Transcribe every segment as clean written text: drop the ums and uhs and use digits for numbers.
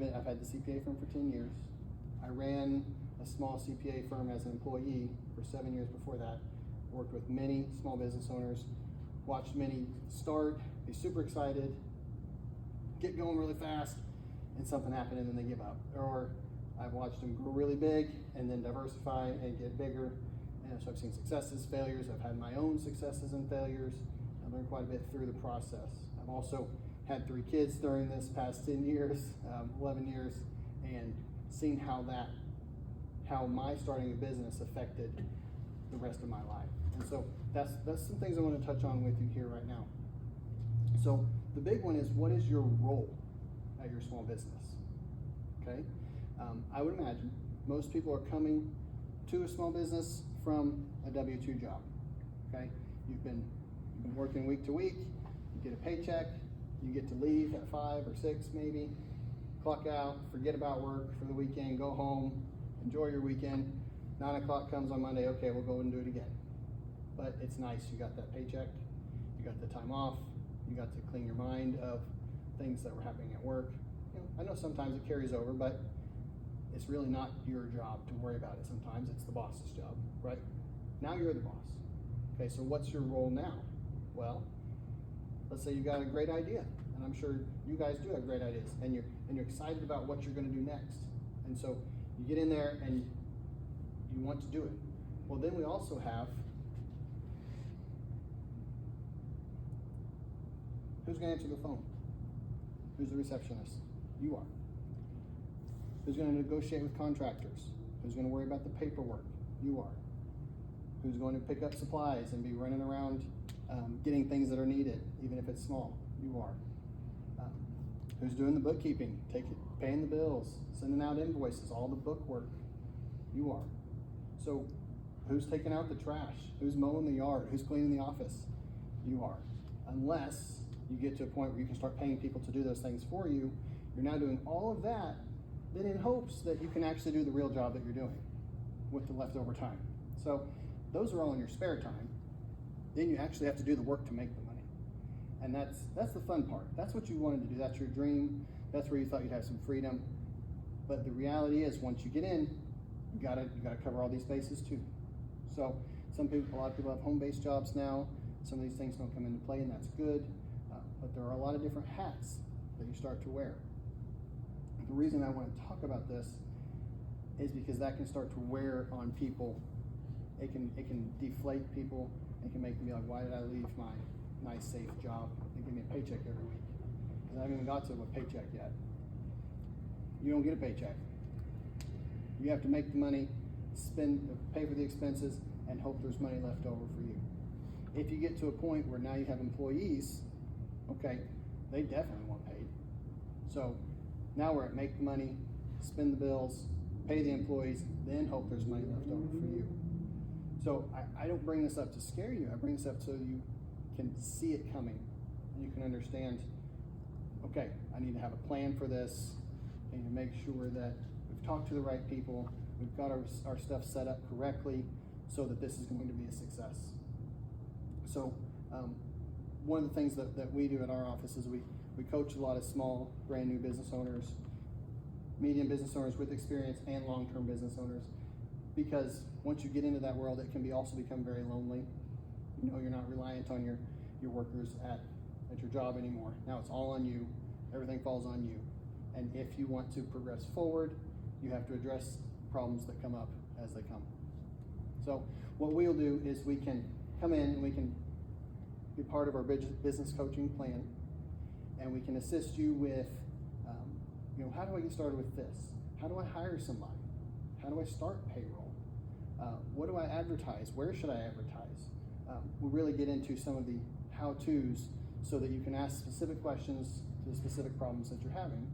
I've had the CPA firm for 10 years. I ran a small CPA firm as an employee for 7 years before that. Worked with many small business owners, watched many start, be super excited, get going really fast, and something happened and then they give up. Or I've watched them grow really big and then diversify and get bigger. And so I've seen successes, failures. I've had my own successes and failures. I've learned quite a bit through the process. I've also had 3 kids during this past 10 years, 11 years, and seen how my starting a business affected the rest of my life. And so that's some things I want to touch on with you here right now. So the big one is, what is your role at your small business? Okay, I would imagine most people are coming to a small business from a W-2 job. Okay, you've been working week to week, you get a paycheck, you get to leave at 5 or 6 maybe, clock out, forget about work for the weekend, go home, enjoy your weekend. 9 o'clock comes on Monday, okay, we'll go and do it again. But it's nice, you got that paycheck, you got the time off, you got to clean your mind of things that were happening at work. You know, I know sometimes it carries over, but it's really not your job to worry about it. Sometimes it's the boss's job, right? Now you're the boss. Okay, so what's your role now? Well, let's say you got a great idea, and I'm sure you guys do have great ideas, and you're excited about what you're going to do next. And so you get in there and you want to do it. Well, then we also have, who's going to answer the phone? Who's the receptionist? You are. Who's going to negotiate with contractors? Who's going to worry about the paperwork? You are. Who's going to pick up supplies and be running around getting things that are needed, even if it's small? You are. Who's doing the bookkeeping, paying the bills, sending out invoices, all the book work? You are. So who's taking out the trash? Who's mowing the yard? Who's cleaning the office? You are. Unless you get to a point where you can start paying people to do those things for you, you're now doing all of that, then in hopes that you can actually do the real job that you're doing with the leftover time. So those are all in your spare time. Then you actually have to do the work to make the money. And that's the fun part. That's what you wanted to do. That's your dream. That's where you thought you'd have some freedom. But the reality is, once you get in, you gotta cover all these bases too. So a lot of people have home-based jobs now. Some of these things don't come into play, and that's good. But there are a lot of different hats that you start to wear. The reason I want to talk about this is because that can start to wear on people. It can deflate people. It can make them be like, why did I leave my nice, safe job and give me a paycheck every week? Because I haven't even got to a paycheck yet. You don't get a paycheck. You have to make the money, pay for the expenses, and hope there's money left over for you. If you get to a point where now you have employees, okay, they definitely want paid. So now we're at make the money, spend the bills, pay the employees, then hope there's money left over for you. So I don't bring this up to scare you. I bring this up so you can see it coming. And you can understand, okay, I need to have a plan for this. I need to make sure that we've talked to the right people. We've got our stuff set up correctly so that this is going to be a success. So one of the things that we do at our office is we coach a lot of small, brand new business owners, medium business owners with experience, and long-term business owners. Because once you get into that world, it can also become very lonely. You know, you're not reliant on your workers at your job anymore. Now it's all on you. Everything falls on you. And if you want to progress forward, you have to address problems that come up as they come. So what we'll do is we can come in and we can be part of our business coaching plan, and we can assist you with, how do I get started with this? How do I hire somebody? How do I start payroll? What do I advertise? Where should I advertise? We'll really get into some of the how-tos so that you can ask specific questions to the specific problems that you're having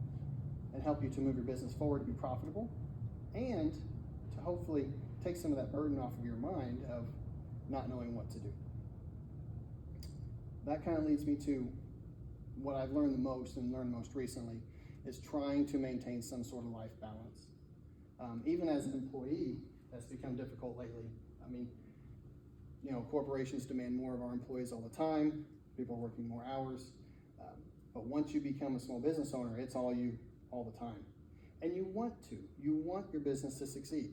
and help you to move your business forward to be profitable and to hopefully take some of that burden off of your mind of not knowing what to do. That kind of leads me to what I've learned the most and learned most recently is trying to maintain some sort of life balance. Even as an employee, that's become difficult lately. I mean, corporations demand more of our employees all the time. People are working more hours. But once you become a small business owner, it's all you all the time. And you want to. You want your business to succeed.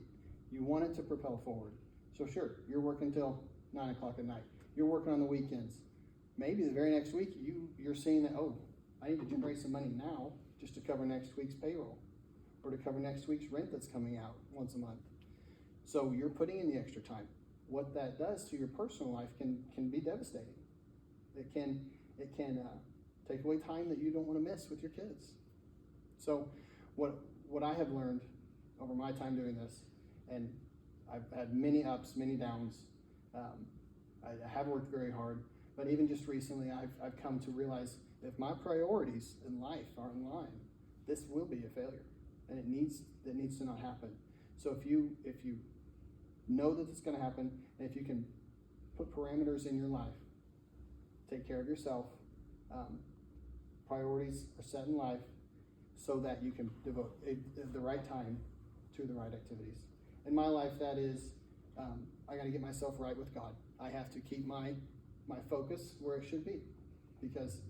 You want it to propel forward. So sure, you're working till 9 o'clock at night. You're working on the weekends. Maybe the very next week you're seeing that, oh, I need to generate some money now just to cover next week's payroll or to cover next week's rent that's coming out once a month. So you're putting in the extra time. What that does to your personal life can be devastating. It can take away time that you don't want to miss with your kids. So what I have learned over my time doing this, and I've had many ups, many downs. I have worked very hard, but even just recently, I've come to realize if my priorities in life aren't in line, this will be a failure, and it needs to not happen. So if you know that it's going to happen, and if you can put parameters in your life, take care of yourself, priorities are set in life so that you can devote the right time to the right activities. In my life, that is, I got to get myself right with God. I have to keep my focus where it should be, because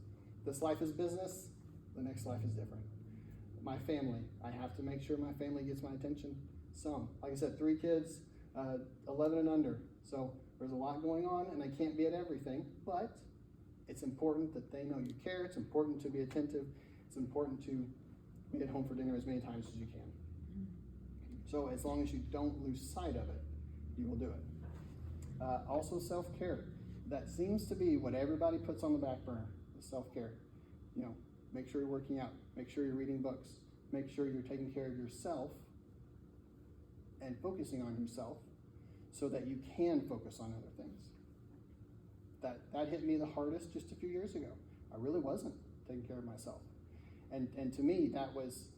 this life is business, the next life is different. My family, I have to make sure my family gets my attention. Like I said, 3 kids, 11 and under. So there's a lot going on, and I can't be at everything, but it's important that they know you care. It's important to be attentive. It's important to be at home for dinner as many times as you can. So as long as you don't lose sight of it, you will do it. Also self-care. That seems to be what everybody puts on the back burner, is self-care. Make sure you're working out. Make sure you're reading books. Make sure you're taking care of yourself and focusing on yourself so that you can focus on other things. That hit me the hardest just a few years ago. I really wasn't taking care of myself. And to me, that was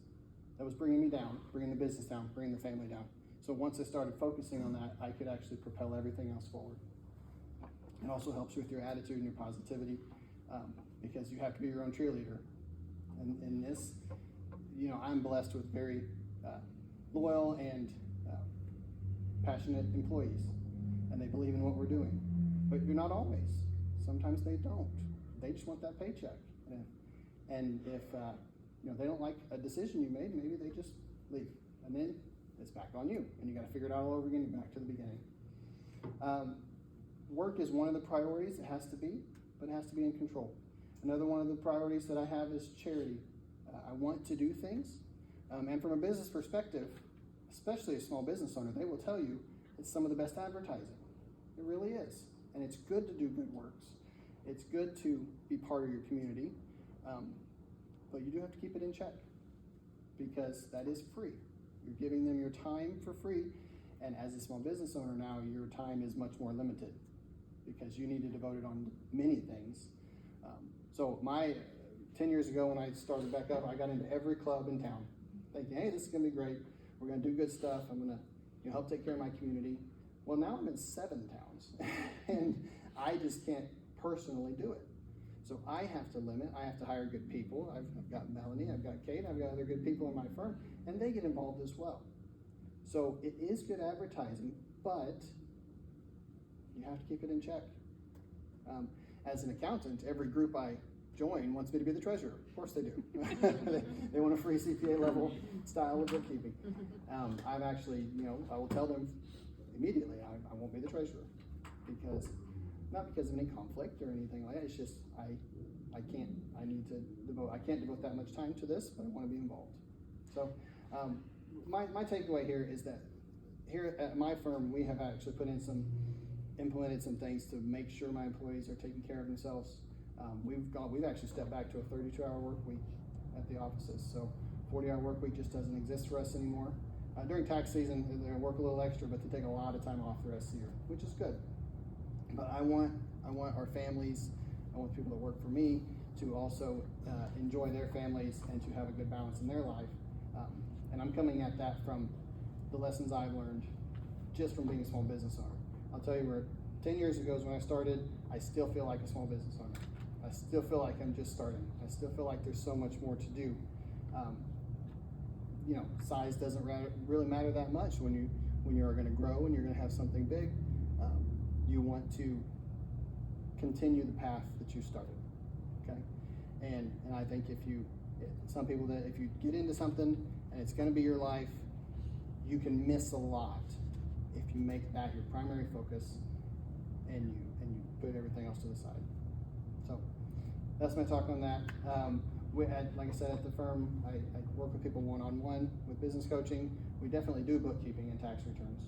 bringing me down, bringing the business down, bringing the family down. So once I started focusing on that, I could actually propel everything else forward. It also helps with your attitude and your positivity, because you have to be your own cheerleader. And in this, I'm blessed with very loyal and passionate employees, and they believe in what we're doing. But you're not always. Sometimes they don't. They just want that paycheck. And if they don't like a decision you made, maybe they just leave. And then it's back on you, and you got to figure it out all over again. You're back to the beginning. Work is one of the priorities. It has to be, but it has to be in control. Another one of the priorities that I have is charity. I want to do things, and from a business perspective, especially a small business owner, they will tell you it's some of the best advertising. It really is, and it's good to do good works. It's good to be part of your community, but you do have to keep it in check, because that is free. You're giving them your time for free, and as a small business owner now, your time is much more limited because you need to devote it on many things. So 10 years ago when I started back up, I got into every club in town, thinking, hey, this is going to be great. We're going to do good stuff. I'm going to help take care of my community. Well, now I'm in 7 towns, and I just can't personally do it. So I have to limit. I have to hire good people. I've got Melanie, I've got Kate, I've got other good people in my firm, and they get involved as well. So it is good advertising, but you have to keep it in check. As an accountant, every group I join wants me to be the treasurer. Of course they do. They want a free CPA level style of bookkeeping. I've actually, I will tell them immediately I won't be the treasurer, because not because of any conflict or anything like that. It's just I can't devote that much time to this, but I want to be involved. So my takeaway here is that here at my firm, we have actually implemented some things to make sure my employees are taking care of themselves. We've actually stepped back to a 32-hour work week at the offices. So 40-hour work week just doesn't exist for us anymore. During tax season, they work a little extra, but they take a lot of time off the rest of the year, which is good. But I want our families, I want people that work for me to also enjoy their families and to have a good balance in their life. And I'm coming at that from the lessons I've learned just from being a small business owner. I'll tell you, 10 years ago is when I started, I still feel like a small business owner. I still feel like I'm just starting. I still feel like there's so much more to do. Size doesn't really matter that much when you are going to grow and you're going to have something big. You want to continue the path that you started, okay? And I think if you get into something and it's going to be your life, you can miss a lot if you make that your primary focus and you put everything else to the side. So that's my talk on that. Like I said, at the firm, I work with people one-on-one with business coaching. We definitely do bookkeeping and tax returns.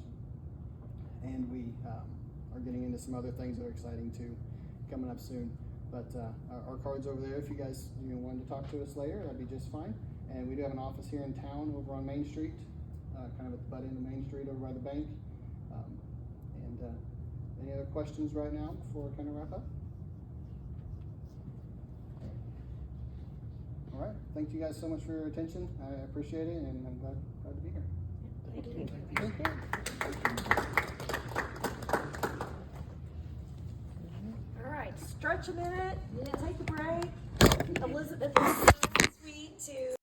And we are getting into some other things that are exciting too, coming up soon. But our card's over there if you guys wanted to talk to us later, that'd be just fine. And we do have an office here in town over on Main Street, kind of at the butt end of Main Street over by the bank. Any other questions right now before I kind of wrap up? All right, thank you guys so much for your attention. I appreciate it, and I'm glad to be here. Thank you. All right, stretch a minute, take a break. Elizabeth is so sweet to